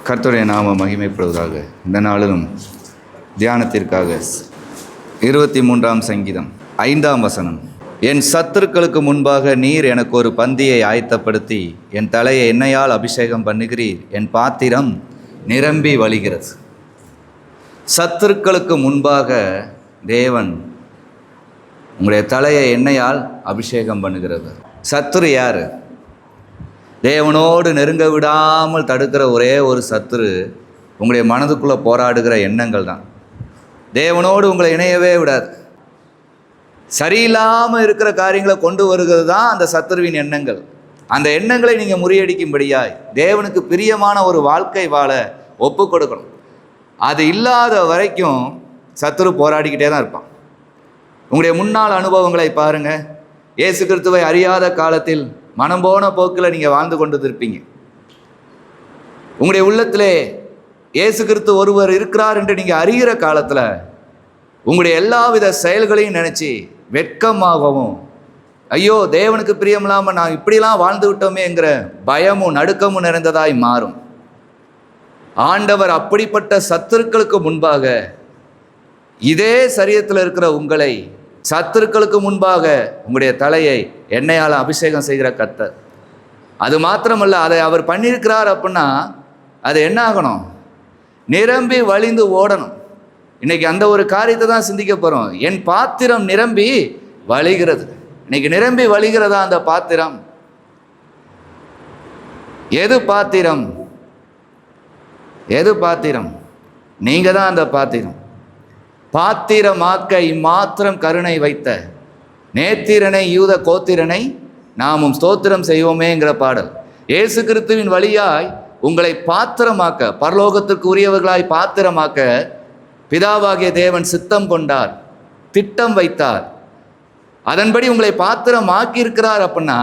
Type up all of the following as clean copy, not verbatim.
கர்த்தருடைய நாம மகிமைப்படுவதாக. இந்த நாளிலும் தியானத்திற்காக 23ஆம் சங்கீதம் 5ஆம் வசனம். என் சத்துருக்களுக்கு முன்பாக நீர் எனக்கு ஒரு பந்தியை ஆயத்தப்படுத்தி என் தலையை எண்ணெயால் அபிஷேகம் பண்ணுகிறீர். என் பாத்திரம் நிரம்பி வழிகிறது. சத்துருக்களுக்கு முன்பாக தேவன் உங்களுடைய தலையை எண்ணெயால் அபிஷேகம் பண்ணுகிறது. சத்துரு யார்? தேவனோடு நெருங்க விடாமல் தடுக்கிற ஒரே ஒரு சத்துரு உங்களுடைய மனதுக்குள்ளே போராடுகிற எண்ணங்கள் தான். தேவனோடு உங்களை இணையவே விடாது. சரியில்லாமல் இருக்கிற காரியங்களை கொண்டு வருகிறது தான் அந்த சத்துருவின் எண்ணங்கள். அந்த எண்ணங்களை நீங்கள் முறியடிக்கும்படியாய் தேவனுக்கு பிரியமான ஒரு வாழ்க்கை வாழ ஒப்பு கொடுக்கணும். அது இல்லாத வரைக்கும் சத்துரு போராடிக்கிட்டே தான் இருப்பான். உங்களுடைய முன்னாள் அனுபவங்களை பாருங்கள். இயேசு கிறிஸ்துவை அறியாத காலத்தில் மனம் போன போக்கில் நீங்கள் வாழ்ந்து கொண்டு இருப்பீங்க. உங்களுடைய உள்ளத்திலே இயேசு கிறிஸ்து ஒருவர் இருக்கிறார் என்று நீங்கள் அறிகிற காலத்தில் உங்களுடைய எல்லாவித செயல்களையும் நினச்சி வெட்கமாகவும், ஐயோ தேவனுக்கு பிரியமில்லாமல் நான் இப்படிலாம் வாழ்ந்து விட்டோமேங்கிற பயமும் நடுக்கமும் நிறைந்ததாய் மாறும். ஆண்டவர் அப்படிப்பட்ட சத்துருக்களுக்கு முன்பாக இதே சரீரத்தில் இருக்கிற உங்களை சத்துருக்களுக்கு முன்பாக உங்களுடைய தலையை எண்ணெயால் அபிஷேகம் செய்கிற கர்த்தர். அது மாத்திரமல்ல, அதை அவர் பண்ணியிருக்கிறார் அப்படின்னா அது என்ன ஆகணும்? நிரம்பி வழிந்து ஓடணும். இன்னைக்கு அந்த ஒரு காரியத்தை தான் சிந்திக்க போகிறோம். என் பாத்திரம் நிரம்பி வழிகிறது. இன்னைக்கு நிரம்பி வழிகிறதா அந்த பாத்திரம்? எது பாத்திரம்? எது பாத்திரம்? நீங்கள் தான் அந்த பாத்திரம். பாத்திரமாக்க இம்மாத்திரம் கருணை வைத்த நேத்திரனை யூத கோத்திரனை நாமும் ஸ்தோத்திரம் செய்வோமேங்கிற பாடல். இயேசு கிறிஸ்துவின் வழியாய் உங்களை பாத்திரமாக்க, பரலோகத்திற்கு உரியவர்களாய் பாத்திரமாக்க பிதாவாகிய தேவன் சித்தம் கொண்டார், திட்டம் வைத்தார். அதன்படி உங்களை பாத்திரம் ஆக்கியிருக்கிறார். அப்படின்னா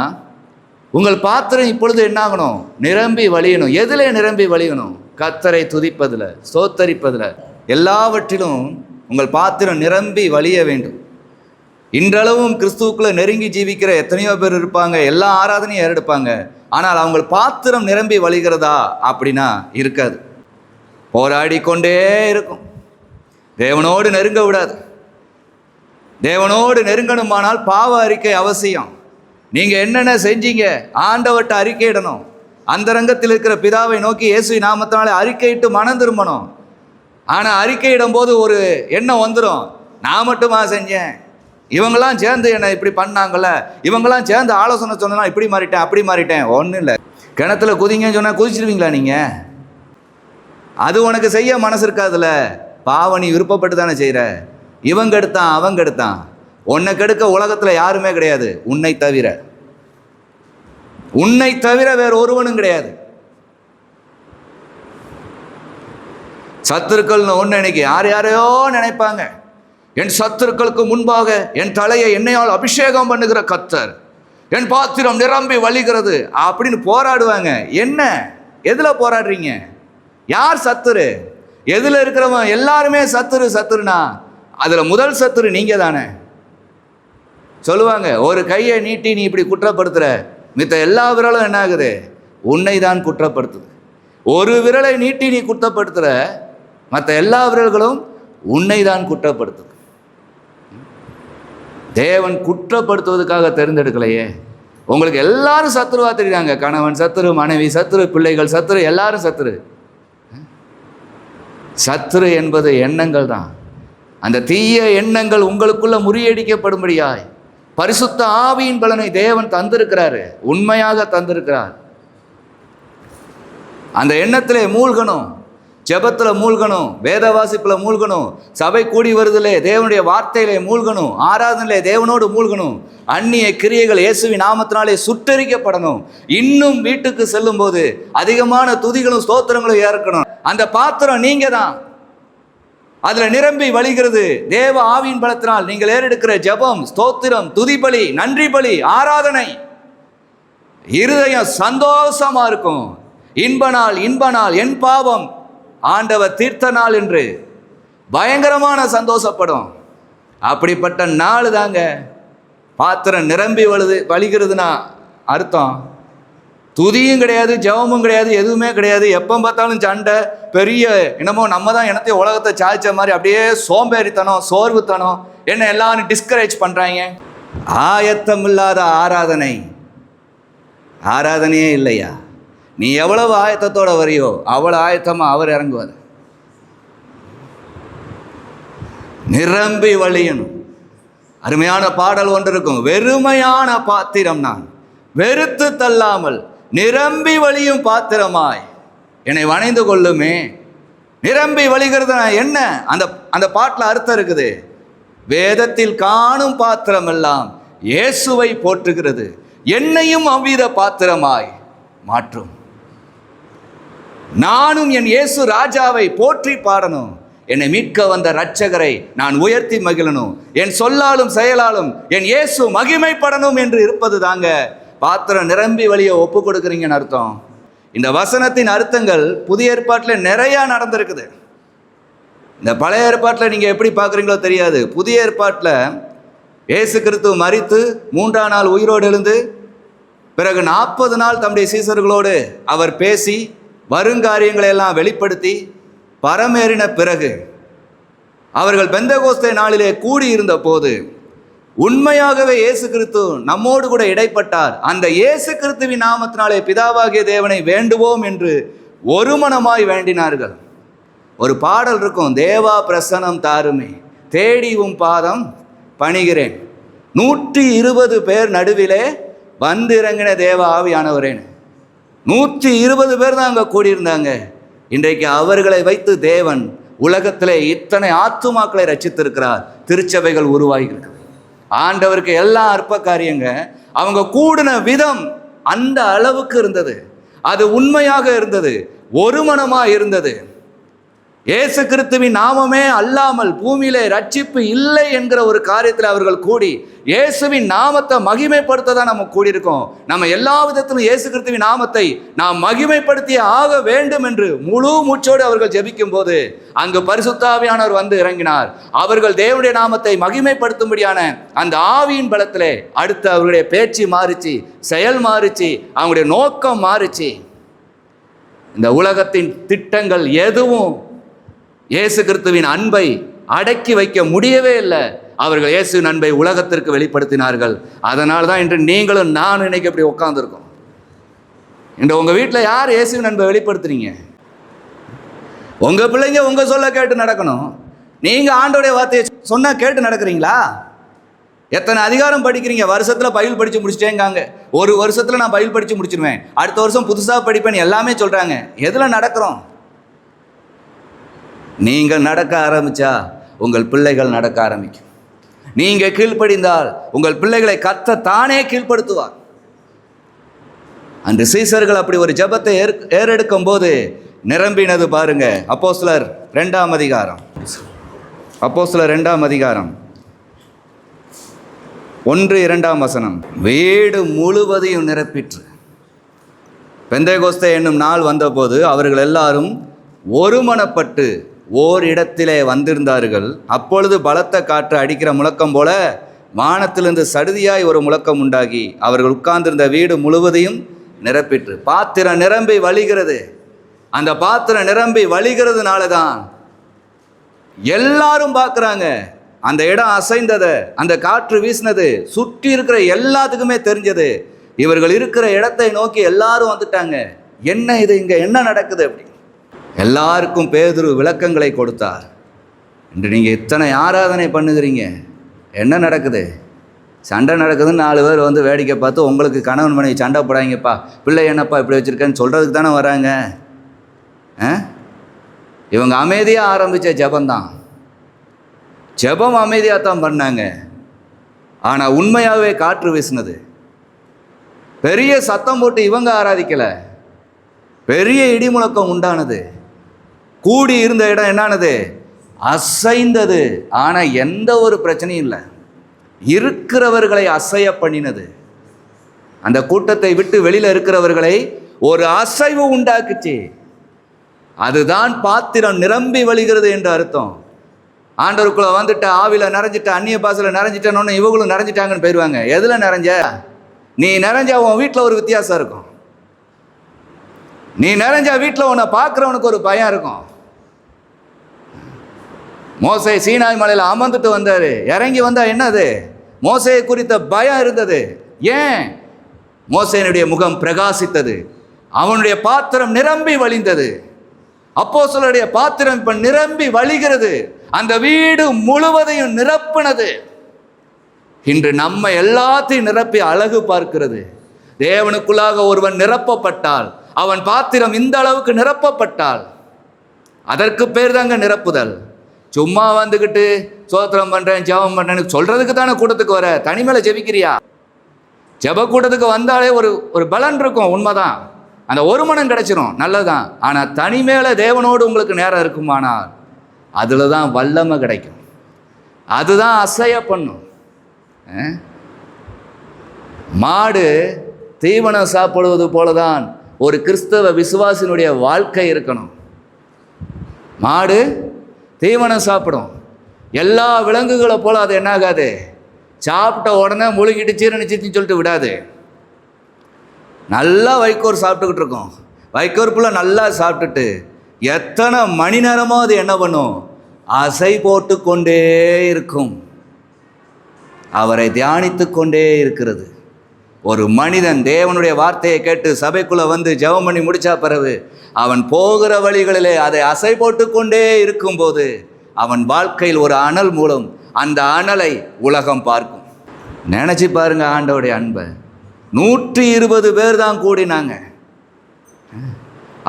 உங்கள் பாத்திரம் இப்பொழுது என்னாகணும்? நிரம்பி வழியணும். எதில் நிரம்பி வழியணும்? கர்த்தரை துதிப்பதில், ஸ்தோத்தரிப்பதில், எல்லாவற்றிலும் உங்கள் பாத்திரம் நிரம்பி வழிய வேண்டும். இன்றளவும் கிறிஸ்துவுக்குள்ளே நெருங்கி ஜீவிக்கிற எத்தனையோ பேர் இருப்பாங்க. எல்லா ஆராதனையும் ஏறெடுப்பாங்க. ஆனால் அவங்க பாத்திரம் நிரம்பி வழிகிறதா? அப்படின்னா இருக்காது. போராடி கொண்டே இருக்கும். தேவனோடு நெருங்க விடாது. தேவனோடு நெருங்கணுமானால் பாவ அறிக்கை அவசியம். நீங்கள் என்னென்ன செஞ்சீங்க ஆண்டவர்கிட்ட அறிக்கையிடணும். அந்த ரங்கத்தில் இருக்கிற பிதாவை நோக்கி இயேசு நாமத்தினாலே அறிக்கையிட்டு மனம் திரும்பணும். ஆனால் அறிக்கையிடும் போது ஒரு எண்ணம் வந்துடும், நான் மட்டுமா செஞ்சேன், இவங்கெல்லாம் சேர்ந்து என்னை இப்படி பண்ணாங்கல்ல, இவங்கெல்லாம் சேர்ந்து ஆலோசனை சொன்னா இப்படி மாறிட்டேன் அப்படி மாறிட்டேன். ஒன்றும் இல்லை. கிணத்துல குதிங்கன்னு சொன்னால் குதிச்சிருவீங்களா நீங்கள்? அது உனக்கு செய்ய மனசு இருக்காதுல்ல. பாவம் நீ விருப்பப்பட்டு தானே செய்கிற. இவங்க எடுத்தான் அவங்க எடுத்தான். உன்னை கெடுக்க உலகத்தில் யாருமே கிடையாது, உன்னை தவிர. உன்னை தவிர வேற ஒருவனும் கிடையாது. சத்துருக்கள்னு ஒன்று இன்னைக்கு யார் யாரையோ நினைப்பாங்க. என் சத்துருக்களுக்கு முன்பாக என் தலையை எண்ணெயால் அபிஷேகம் பண்ணுகிற கர்த்தர், என் பாத்திரம் நிரம்பி வழிகிறது அப்படின்னு போராடுவாங்க. என்ன, எதில் போராடுறீங்க? யார் சத்துரு? எதில் இருக்கிறவன் எல்லாருமே சத்துரு. சத்துருனா அதில் முதல் சத்துரு நீங்கள் தானே. சொல்லுவாங்க, ஒரு கையை நீட்டி நீ இப்படி குற்றப்படுத்துகிற, மித்த எல்லா விரலும் என்ன ஆகுது? உன்னை தான் குற்றப்படுத்துது. ஒரு விரலை நீட்டி நீ குற்றப்படுத்துகிற, மற்ற எல்லா விரல்களும் உன்னை தான் குற்றப்படுத்துது. தேவன் குற்றப்படுத்துவதற்காக தெரிந்தெடுக்கலையே. உங்களுக்கு எல்லாரும் சத்துருவா தெரியுறாங்க. கணவன் சத்துரு, மனைவி சத்துரு, பிள்ளைகள் சத்துரு, எல்லாரும் சத்துரு. சத்துரு என்பது எண்ணங்கள் தான். அந்த தீய எண்ணங்கள் உங்களுக்குள்ள முறியடிக்கப்படும்படியாய் பரிசுத்த ஆவியின் பலனை தேவன் தந்திருக்கிறாரு, உண்மையாக தந்திருக்கிறார். அந்த எண்ணத்திலே மூழ்கணும், ஜெபத்தில் மூழ்கணும், வேத வாசிப்பில் மூழ்கணும், சபை கூடி வருதிலே தேவனுடைய வார்த்தையிலே மூழ்கணும், ஆராதனையிலே தேவனோடு மூழ்கணும், அந்நிய கிரியைகள் இயேசுவின் நாமத்தினாலே சுட்டரிக்கப்படணும். இன்னும் வீட்டுக்கு செல்லும் போது அதிகமான துதிகளும் ஸ்தோத்திரங்களும் ஏற்கணும். அந்த பாத்திரம் நீங்க தான். அதில் நிரம்பி வழிகிறது தேவ ஆவியின் பலத்தினால். நீங்கள் ஏறெடுக்கிற ஜெபம், ஸ்தோத்திரம், துதிபலி, நன்றி பலி, ஆராதனை, இருதயம் சந்தோஷமா இருக்கும். இன்ப நாள் என் பாவம் ஆண்டவர் தீர்த்த நாள் என்று பயங்கரமான சந்தோஷப்படும். அப்படிப்பட்ட நாள் தாங்க பாத்திரம் நிரம்பி வழிகிறதுனா அர்த்தம். துதியும் கிடையாது, ஜெபமும் கிடையாது, எதுவுமே கிடையாது. எப்போ பார்த்தாலும் சண்டை, பெரிய என்னமோ நம்ம தான் எனத்தையும் உலகத்தை சாய்ச்ச மாதிரி அப்படியே சோம்பேறித்தனம், சோர்வுத்தனம், என்ன எல்லாரும் டிஸ்கரேஜ் பண்ணுறாங்க. ஆயத்தம் இல்லாத ஆராதனையே இல்லையா? நீ எவ்வளவு ஆயத்தத்தோட வரியோ அவ்வளோ ஆயத்தமாக அவர் இறங்குவார். நிரம்பி வழியணும். அருமையான பாடல் ஒன்று இருக்கும், வெறுமையான பாத்திரம் நான், வெறுத்து தள்ளாமல் நிரம்பி வழியும் பாத்திரமாய் என்னை வணைந்து கொள்ளுமே. நிரம்பி வழிகிறது என்ன? அந்த பாட்டில் அர்த்தம் இருக்குது. வேதத்தில் காணும் பாத்திரம் எல்லாம் இயேசுவை போற்றுகிறது, என்னையும் அவ்வித பாத்திரமாய் மாற்றும். நானும் என் இயேசு ராஜாவை போற்றி பாடணும், என்னை மீட்க வந்த இரட்சகரை நான் உயர்த்தி மகிழணும், என் சொல்லாலும் செயலாலும் என் இயேசு மகிமைப்படணும் என்று இருப்பது தாங்க பாத்திரம் நிரம்பி வழியை ஒப்பு கொடுக்குறீங்கன்னு அர்த்தம். இந்த வசனத்தின் அர்த்தங்கள் புதிய ஏற்பாட்டில் நிறையா நடந்திருக்குது. இந்த பழைய ஏற்பாட்டில் நீங்கள் எப்படி பார்க்குறீங்களோ தெரியாது. புதிய ஏற்பாட்டில் இயேசு கிறிஸ்து மரித்து 3ஆம் நாள் உயிரோடு எழுந்து பிறகு 40 நாள் தம்முடைய சீசர்களோடு அவர் பேசி வருங்காரியங்களை எல்லாம் வெளிப்படுத்தி பரமேறின பிறகு அவர்கள் பெந்தகோஸ்தே நாளிலே கூடியிருந்த போது உண்மையாகவே இயேசு கிறிஸ்து நம்மோடு கூட இடைப்பட்டார். அந்த இயேசு கிறிஸ்துவின் நாமத்தினாலே பிதாவாகிய தேவனை வேண்டுவோம் என்று ஒரு மனமாய் வேண்டினார்கள். ஒரு பாடல் இருக்கும், தேவா பிரசனம் தாருமே, தேடி உம் பாதம் பணிகிறேன், 120 பேர் நடுவிலே வந்திறங்கின தேவ ஆவியானவரேன்னு. 120 பேர் தான் அங்கே கூடியிருந்தாங்க. இன்றைக்கு அவர்களை வைத்து தேவன் உலகத்திலே இத்தனை ஆத்துமாக்களை ரட்சித்திருக்கிறார். திருச்சபைகள் உருவாகியிருக்கிறது. ஆண்டவருக்கு எல்லா அற்ப காரியங்க அவங்க கூடின விதம் அந்த அளவுக்கு இருந்தது. அது உண்மையாக இருந்தது, ஒரு மனமாக இருந்தது. இயேசு கிறிஸ்துவின் நாமமே அல்லாமல் பூமியிலே ரட்சிப்பு இல்லை என்கிற ஒரு காரியத்தில் அவர்கள் கூடி இயேசுவின் நாமத்தை மகிமைப்படுத்த தான் நம்ம கூடியிருக்கோம். நம்ம எல்லா விதத்திலும் இயேசு கிறிஸ்துவின் நாமத்தை நாம் மகிமைப்படுத்தி ஆக வேண்டும் என்று முழு மூச்சோடு அவர்கள் ஜெபிக்கும் போது அங்கு பரிசுத்த ஆவியானவர் வந்து இறங்கினார். அவர்கள் தேவனுடைய நாமத்தை மகிமைப்படுத்தும்படியான அந்த ஆவியின் பலத்திலே அடுத்து அவர்களுடைய பேச்சு மாறிச்சு, செயல் மாறிச்சு, அவங்களுடைய நோக்கம் மாறிச்சு. இந்த உலகத்தின் திட்டங்கள் எதுவும் இயேசு கிறிஸ்துவின் அன்பை அடக்கி வைக்க முடியவே இல்லை. அவர்கள் இயேசுவின் அன்பை உலகத்திற்கு வெளிப்படுத்தினார்கள். அதனால தான் இன்று நீங்களும் நானும் இன்னைக்கு இப்படி உட்காந்துருக்கோம். இன்று உங்கள் வீட்டில் யார் இயேசுவின் அன்பை வெளிப்படுத்துறீங்க? உங்கள் பிள்ளைங்க உங்கள் சொல்ல கேட்டு நடக்கணும். நீங்கள் ஆண்டோடைய வார்த்தையை சொன்னால் கேட்டு நடக்கிறீங்களா? எத்தனை அதிகாரம் படிக்கிறீங்க? வருஷத்தில் பைபிள் படித்து முடிச்சிட்டேங்காங்க. ஒரு வருஷத்தில் நான் பைபிள் படித்து முடிச்சிடுவேன், அடுத்த வருஷம் புதுசாக படிப்பேன்னு எல்லாமே சொல்கிறாங்க. எதில் நடக்கிறோம்? நீங்கள் நடக்க ஆரம்பித்தா உங்கள் பிள்ளைகள் நடக்க ஆரம்பிக்கும். நீங்கள் கீழ்ப்படிந்தால் உங்கள் பிள்ளைகளை கர்த்தர் தானே கீழ்ப்படுத்துவார். அந்த சீசர்கள் அப்படி ஒரு ஜெபத்தை ஏறெடுக்கும் போது நிரம்பினது பாருங்க. அப்போஸ்தலர் 2ஆம் அதிகாரம், அப்போஸ்தலர் 2ஆம் அதிகாரம் 1-2 வசனம். வீடு முழுவதையும் நிரப்பிற்று. பெந்தேகோஸ்தே என்னும் நாள் வந்தபோது அவர்கள் எல்லாரும் ஒருமனப்பட்டு ஓரிடத்திலே வந்திருந்தார்கள். அப்பொழுது பலத்த காற்று அடிக்கிற முழக்கம் போல வானத்திலிருந்து சடுதியாய் ஒரு முழக்கம் உண்டாகி அவர்கள் உட்கார்ந்திருந்த வீடு முழுவதையும் நிரப்பிற்று. பாத்திரம் நிரம்பி வழிகிறது. அந்த பாத்திரம் நிரம்பி வழிகிறதுனால தான் எல்லாரும் பார்க்குறாங்க. அந்த இடம் அசைந்ததை, அந்த காற்று வீசினது சுற்றி இருக்கிற எல்லாத்துக்குமே தெரிஞ்சது. இவர்கள் இருக்கிற இடத்தை நோக்கி எல்லாரும் வந்துட்டாங்க. என்ன இது, இங்கே என்ன நடக்குது அப்படி எல்லாருக்கும் பேதுரு விளக்கங்களை கொடுத்தார். இன்று நீங்கள் இத்தனை ஆராதனை பண்ணுகிறீங்க, என்ன நடக்குது? சண்டை நடக்குதுன்னு 4 பேர் வந்து வேடிக்கை பார்த்து உங்களுக்கு கணவன் மனைவி சண்டை போடாங்கப்பா, பிள்ளை என்னப்பா இப்படி வச்சுருக்கேன்னு சொல்கிறதுக்கு தானே வராங்க. இவங்க அமைதியாக ஆரம்பித்த ஜெபந்தான். ஜெபம் அமைதியாக தான் பண்ணாங்க. ஆனால் உண்மையாகவே காற்று வீசினது. பெரிய சத்தம் போட்டு இவங்க ஆராதிக்கலை, பெரிய இடி முழக்கம் உண்டானது. கூடி இருந்த இடம் என்னானது? அசைந்தது. ஆனால் எந்த ஒரு பிரச்சனையும் இல்லை. இருக்கிறவர்களை அசைய பண்ணினது. அந்த கூட்டத்தை விட்டு வெளியில் இருக்கிறவர்களை ஒரு அசைவு உண்டாக்குச்சு. அதுதான் பாத்திரம் நிரம்பி வழிகிறது என்று அர்த்தம். ஆண்டவருக்குள்ள வந்துட்டு ஆவியில் நிறைஞ்சிட்ட, அந்நிய பாசையில் நிறைஞ்சிட்டோன்னு இவங்களும் நிறைஞ்சிட்டாங்கன்னு போயிடுவாங்க. எதில் நிறைஞ்ச? நீ நிறைஞ்ச உன் வீட்டில் ஒரு வித்தியாசம் இருக்கும். நீ நிறைஞ்சா வீட்டில் உன்னை பார்க்குறவனுக்கு ஒரு பயம் இருக்கும். மோசே சீனாய் மலையில் அமர்ந்துட்டு வந்தார். இறங்கி வந்தால் என்னது? மோசையை குறித்த பயம் இருந்தது. ஏன்? மோசேனுடைய முகம் பிரகாசித்தது, அவனுடைய பாத்திரம் நிரம்பி வழிந்தது. அப்போஸ்தலருடைய பாத்திரம் இப்ப நிரம்பி வழிகிறது, அந்த வீடு முழுவதையும் நிரப்பினது. இன்று நம்ம எல்லாத்தையும் நிரப்பி அழகு பார்க்கிறது. தேவனுக்குள்ளாக ஒருவன் நிரப்பப்பட்டால், அவன் பாத்திரம் இந்த அளவுக்கு நிரப்பப்பட்டால், அதற்கு பேர் தாங்க நிரப்புதல். சும்மா வந்துக்கிட்டு சோத்திரம் பண்ணுறேன் ஜெபம் பண்ணுறேன்னு சொல்கிறதுக்கு தானே கூட்டத்துக்கு வர. தனிமையில் ஜெபிக்கிறியா? ஜெப கூட்டத்துக்கு வந்தாலே ஒரு பலன் இருக்கும், உண்மைதான். அந்த ஒரு மனம் கிடைச்சிரும், நல்லதுதான். ஆனால் தனிமேல தேவனோடு உங்களுக்கு நேரம் இருக்குமானால் அதில் தான் வல்லமை கிடைக்கும். அதுதான் அசைய பண்ணும். மாடு தீவனம் சாப்பிடுவது போலதான் ஒரு கிறிஸ்தவ விசுவாசினுடைய வாழ்க்கை இருக்கணும். மாடு தீவனம் சாப்பிடும். எல்லா விலங்குகளை போல அது என்னாகாது, சாப்பிட்ட உடனே முழுகிட்டு சீரணிச்சின்னு சொல்லிட்டு விடாது. நல்லா வைக்கோர் சாப்பிட்டுக்கிட்டு இருக்கோம். வைக்கோர் புள்ள நல்லா சாப்பிட்டுட்டு எத்தனை மணி நேரமோ அது என்ன பண்ணும்? அசை போட்டு கொண்டே இருக்கும். அவரை தியானித்து கொண்டே இருக்கிறது. ஒரு மனிதன் தேவனுடைய வார்த்தையை கேட்டு சபைக்குள்ளே வந்து ஜெபம் பண்ணி முடிச்சா பிறகு அவன் போகிற வழிகளிலே அதை அசை போட்டு கொண்டே இருக்கும்போது அவன் வாழ்க்கையில் ஒரு அனல் மூலம் அந்த அனலை உலகம் பார்க்கும். நினச்சி பாருங்க ஆண்டவருடைய அன்பை. 120 பேர் தான் கூடினாங்க.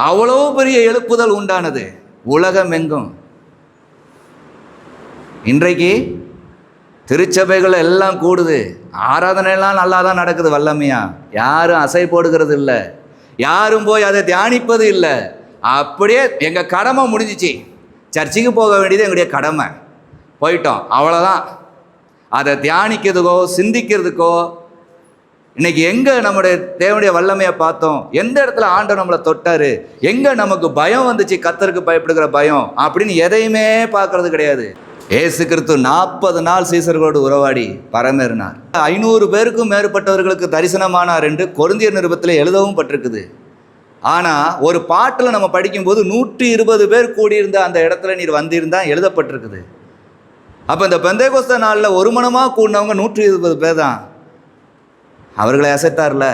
அவ்வளோ பெரிய எழுப்புதல் உண்டானது உலகம் எங்கும். இன்றைக்கு திருச்சபைகள் எல்லாம் கூடுது, ஆராதனையெல்லாம் நல்லா தான் நடக்குது, வல்லமையா. யாரும் அசை போடுகிறது இல்லை, யாரும் போய் அதை தியானிப்பது இல்லை. அப்படியே எங்கள் கடமை முடிஞ்சிச்சு, சர்ச்சுக்கு போக வேண்டியது எங்களுடைய கடமை, போயிட்டோம், அவ்வளோதான். அதை தியானிக்கிறதுக்கோ சிந்திக்கிறதுக்கோ இன்னைக்கு எங்கே நம்முடைய தேவனுடைய வல்லமையை பார்த்தோம்? எந்த இடத்துல ஆண்டவர் நம்மளை தொட்டாரு? எங்கே நமக்கு பயம் வந்துச்சு, கர்த்தருக்கு பயப்படுகிற பயம் அப்படின்னு எதையுமே பார்க்கறது கிடையாது. இயேசு கிறிஸ்து 40 நாள் சீசர்களோடு உறவாடி பரமேறினார். 500 பேருக்கும் மேற்பட்டவர்களுக்கு தரிசனமானார் என்று கொரிந்தியர் நிருபத்தில் எழுதவும் பட்டிருக்குது. ஆனால் ஒரு பாட்டில் நம்ம படிக்கும்போது 120 பேர் கூடியிருந்த அந்த இடத்துல நீர் வந்திருந்தான் எழுதப்பட்டிருக்குது. அப்போ இந்த பெந்தேகோஸ்தே நாளில் ஒரு மனமாக கூடினவங்க 120 பேர் தான். அவர்களை அசைத்தார்ல.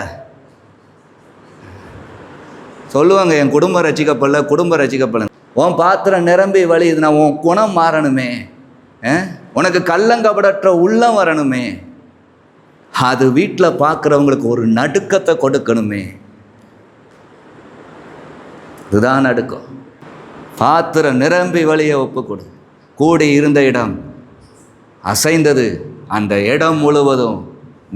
சொல்லுவாங்க, என் குடும்பம் ரசிக்கப்படல, குடும்பம் ரசிக்கப்படல. உன் பாத்திரம் நிரம்பி வழியுதுன்னா உன் குணம் மாறணுமே, உனக்கு கள்ளங்கபடற்ற உள்ளம் வரணுமே, அது வீட்டில் பார்க்குறவங்களுக்கு ஒரு நடுக்கத்தை கொடுக்கணுமே. இதுதான் நடுக்கம். பாத்திரம் நிரம்பி வழியை ஒப்புக்கொடு. கூடி இருந்த இடம் அசைந்தது, அந்த இடம் முழுவதும்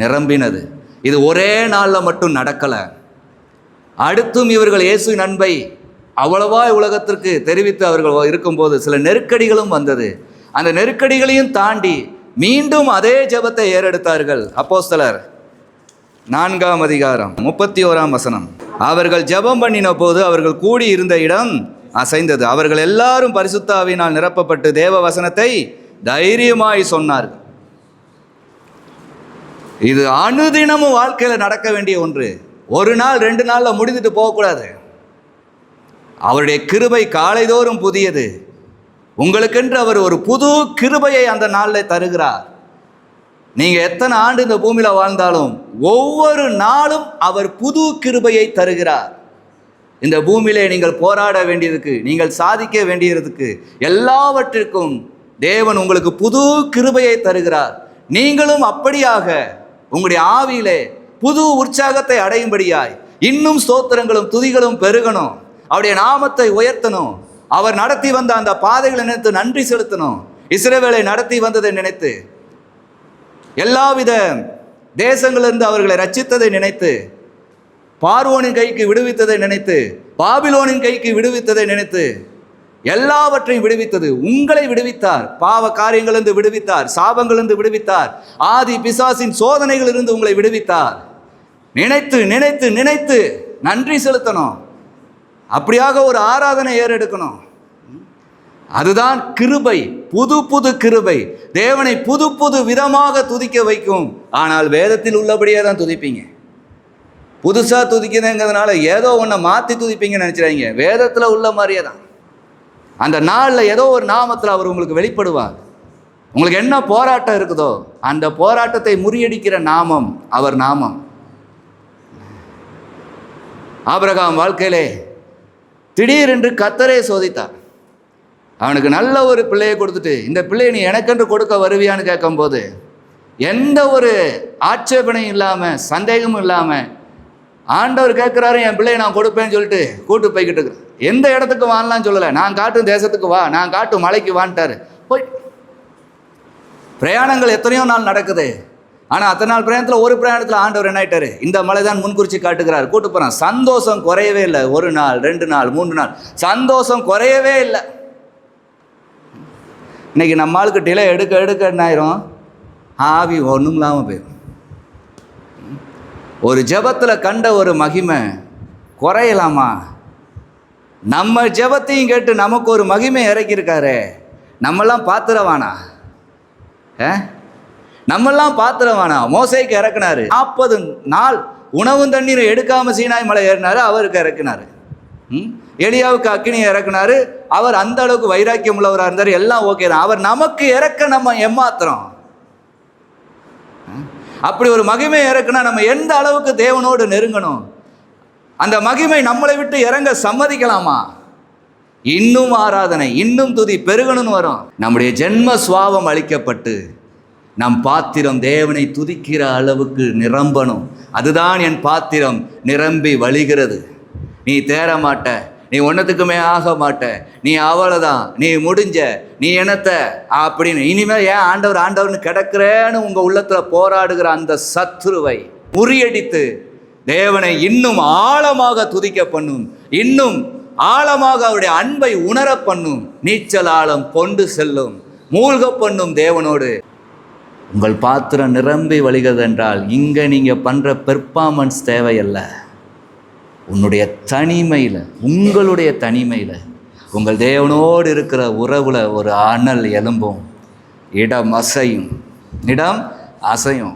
நிரம்பினது. இது ஒரே நாளில் மட்டும் நடக்கலை. அடுத்தும் இவர்கள் இயேசுவின் அன்பை அவ்வளவா உலகத்திற்கு தெரிவித்து அவர்கள் இருக்கும்போது சில நெருக்கடிகளும் வந்தது. அந்த நெருக்கடிகளையும் தாண்டி மீண்டும் அதே ஜெபத்தை ஏறெடுத்தார்கள். அப்போஸ்தலர் 4ஆம் அதிகாரம் 31ஆம் வசனம். அவர்கள் ஜெபம் பண்ணின போது அவர்கள் கூடி இருந்த இடம் அசைந்தது. அவர்கள் எல்லாரும் பரிசுத்த ஆவியினால் நிரப்பப்பட்டு தேவ வசனத்தை தைரியமாய் சொன்னார்கள். இது அனுதினமும் வாழ்க்கையில் நடக்க வேண்டிய ஒன்று. ஒரு நாள் 2 நாளில் முடிந்துட்டு போகக்கூடாது. அவருடைய கிருபை காலைதோறும் புதியது. உங்களுக்கென்று அவர் ஒரு புது கிருபையை அந்த நாளில் தருகிறார். நீங்கள் எத்தனை ஆண்டு இந்த பூமியில் வாழ்ந்தாலும் ஒவ்வொரு நாளும் அவர் புது கிருபையை தருகிறார். இந்த பூமியிலே நீங்கள் போராட வேண்டியதுக்கு, நீங்கள் சாதிக்க வேண்டியதுக்கு எல்லாவற்றிற்கும் தேவன் உங்களுக்கு புது கிருபையை தருகிறார். நீங்களும் அப்படியாக உங்களுடைய ஆவியிலே புது உற்சாகத்தை அடையும்படியாய் இன்னும் ஸ்தோத்திரங்களும் துதிகளும் பெருகணும். அவருடைய நாமத்தை உயர்த்தணும். அவர் நடத்தி வந்த அந்த பாதைகளை நினைத்து நன்றி செலுத்தணும். இஸ்ரவேலை நடத்தி வந்ததை நினைத்து, எல்லாவித தேசங்களிலிருந்து அவர்களை ரட்சித்ததை நினைத்து, பார்வோனின் கைக்கு விடுவித்ததை நினைத்து, பாபிலோனின் கைக்கு விடுவித்ததை நினைத்து, எல்லாவற்றையும் விடுவித்தது. உங்களை விடுவித்தார், பாவ காரியங்களிலிருந்து விடுவித்தார், சாபங்களிலிருந்து விடுவித்தார், ஆதி பிசாசின் சோதனைகளிலிருந்து உங்களை விடுவித்தார். நினைத்து நினைத்து நினைத்து நன்றி செலுத்தணும். அப்படியாக ஒரு ஆராதனை ஏறெடுக்கணும். அதுதான் கிருபை, புது புது கிருபை. தேவனை புது புது விதமாக துதிக்க வைக்கும். ஆனால் வேதத்தில் உள்ளபடியே தான் துதிப்பீங்க. புதுசாக துதிக்குதுங்கிறதுனால ஏதோ ஒன்றை மாற்றி துதிப்பீங்கன்னு நினச்சிடாதீங்க. வேதத்தில் உள்ள மாதிரியே தான். அந்த நாளில் ஏதோ ஒரு நாமத்தில் அவர் உங்களுக்கு வெளிப்படுவார். உங்களுக்கு என்ன போராட்டம் இருக்குதோ அந்த போராட்டத்தை முறியடிக்கிற நாமம் அவர் நாமம். ஆபிரகாம் வாழ்க்கையிலே திடீரென்று கர்த்தரே சோதித்தார். அவனுக்கு நல்ல ஒரு பிள்ளையை கொடுத்துட்டு, இந்த பிள்ளையை நீ எனக்கென்று கொடுக்க வருவியான்னு கேட்கும்போது எந்த ஒரு ஆட்சேபனையும் இல்லாமல் சந்தேகமும் இல்லாமல் ஆண்டவர் கேட்குறாரு, என் பிள்ளையை நான் கொடுப்பேன்னு சொல்லிட்டு கூட்டு போய்கிட்டு இருக்கிறேன். எந்த இடத்துக்கு வாங்கலாம்னு சொல்லலை, நான் காட்டும் தேசத்துக்கு வா, நான் காட்டும் மலைக்கு வான்ட்டாரு. போய் பிரயாணங்கள் எத்தனையோ நாள் நடக்குது. ஆனால் அத்தனை நாள் பிரயாணத்தில் ஒரு பிரயாணத்தில் ஆண்டவர் என்ன ஆயிட்டாரு, இந்த மலை தான் முன்குறிச்சி காட்டுகிறார், கூட்டு போகிறான். சந்தோஷம் குறையவே இல்லை. 1 நாள் 2 நாள் 3 நாள் சந்தோஷம் குறையவே இல்லை. இன்னைக்கு நம்ம ஆளுக்கு டிலே எடுக்க எடுக்க என்ன ஆயிரும், ஆவி ஒன்றும் இல்லாமல் போயிடும். ஒரு ஜெபத்தில் கண்ட ஒரு மகிமை குறையலாமா? நம்ம ஜெபத்தையும் கேட்டு நமக்கு ஒரு மகிமை இறக்கியிருக்காரு. நம்மெல்லாம் பாத்திரவானா? நம்மெல்லாம் பாத்திரவானா? மோசேக்கு இறக்குனாரு. 40 நாள் உணவும் தண்ணீரை எடுக்காமல் சீனாய் மலை ஏறினாரு, அவருக்கு இறக்குனாரு. எலியாவுக்கு அக்கினியை இறக்குனாரு, அவர் அந்த அளவுக்கு வைராக்கியம் உள்ளவராக இருந்தார். எல்லாம் ஓகே தான். அவர் நமக்கு இறக்க நம்ம ஏமாத்திரம். அப்படி ஒரு மகிமை இறக்குனா நம்ம எந்த அளவுக்கு தேவனோடு நெருங்கணும்? அந்த மகிமை நம்மளை விட்டு இறங்க சம்மதிக்கலாமா? இன்னும் ஆராதனை, இன்னும் துதி பெருகணும்னு வரும். நம்முடைய ஜென்ம சுவாவம் அழிக்கப்பட்டு நம் பாத்திரம் தேவனை துதிக்கிற அளவுக்கு நிரம்பணும். அதுதான் என் பாத்திரம் நிரம்பி வழிகிறது. நீ தேற மாட்ட, நீ ஒன்றத்துக்குமே ஆக மாட்ட, நீ அவ்வளோதான், நீ முடிஞ்ச, நீ என்னத்த அப்படின்னு இனிமேல் ஏன் ஆண்டவர் ஆண்டவர்னு கிடக்கிறேன்னு உங்கள் உள்ளத்தில் போராடுகிற அந்த சத்துருவை முறியடித்து தேவனை இன்னும் ஆழமாக துதிக்க பண்ணும், இன்னும் ஆழமாக அவருடைய அன்பை உணர பண்ணும். நீச்சல் ஆழம் கொண்டு செல்லும், மூழ்க பண்ணும் தேவனோடு. உங்கள் பாத்திரம் நிரம்பி வழிகிறது என்றால் இங்கே நீங்கள் பண்ணுற பெர்ஃபார்மன்ஸ் தேவையல்ல. உன்னுடைய தனிமையில், உங்களுடைய தனிமையில் உங்கள் தேவனோடு இருக்கிற உறவில் ஒரு அனல் எலும்பும், இடம் அசையும்.